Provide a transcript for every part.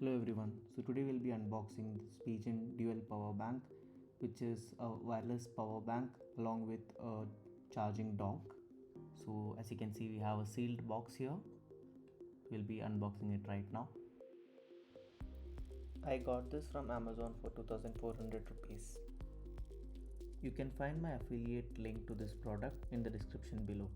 Hello everyone. So today we'll be unboxing the Spigen dual power bank, which is a wireless power bank along with a charging dock. So as you can see, we have a sealed box here. We'll be unboxing it right now. I got this from Amazon for 2400 rupees. You can find my affiliate link to this product in the description below.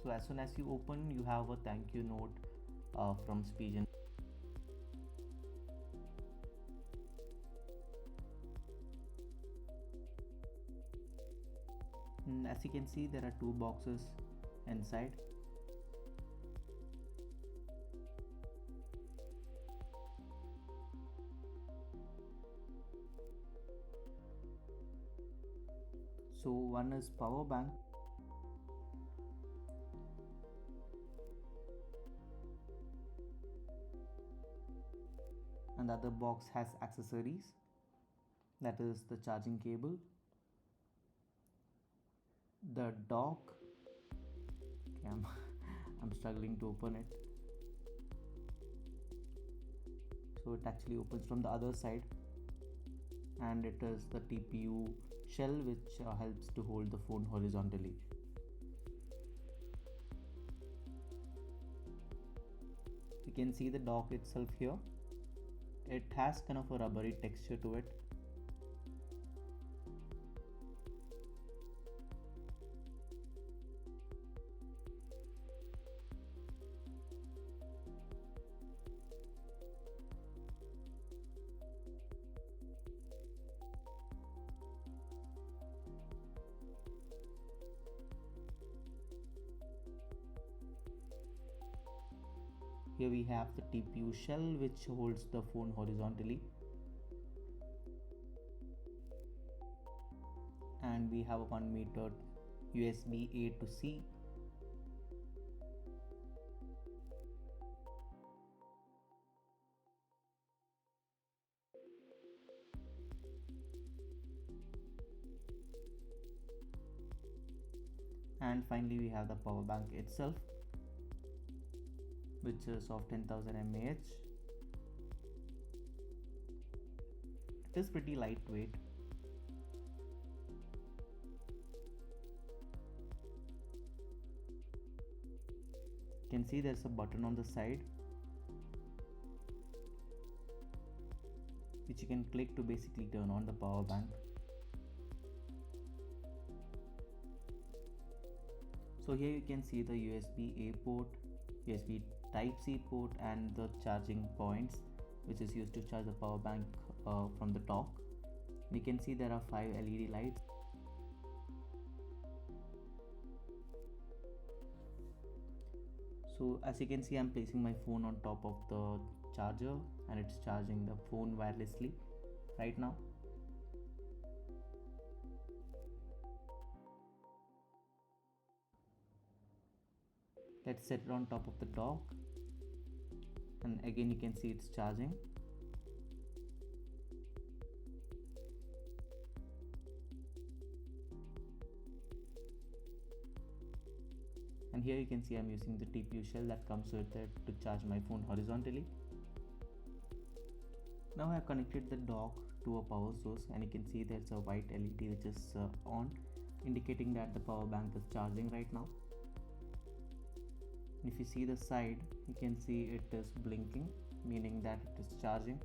So as soon as you open, you have a thank you note from Spigen. As you can see, there are two boxes inside. So one is power bank, and the other box has accessories, that is the charging cable, the dock. Okay, I'm struggling to open it. So it actually opens from the other side, and it is the TPU shell which helps to hold the phone horizontally. You can see the dock itself here. It has kind of a rubbery texture to it. Here we have the TPU shell which holds the phone horizontally, and we have a 1 meter USB A to C. And finally we have the power bank itself, which is of 10,000 mAh. It is pretty lightweight. You can see there's a button on the side which you can click to basically turn on the power bank. So here you can see the USB A port, USB Type C port, and the charging points which is used to charge the power bank from the dock. We can see there are 5 LED lights. So as you can see, I'm placing my phone on top of the charger and it's charging the phone wirelessly right now. Let's set it on top of the dock, and again you can see it's charging. And here you can see I'm using the TPU shell that comes with it to charge my phone horizontally. Now I have connected the dock to a power source, and you can see there's a white LED which is on, indicating that the power bank is charging right now. If you see the side, you can see it is blinking, meaning that it is charging.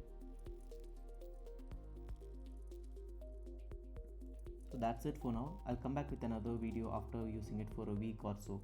So that's it for now. I'll come back with another video after using it for a week or so.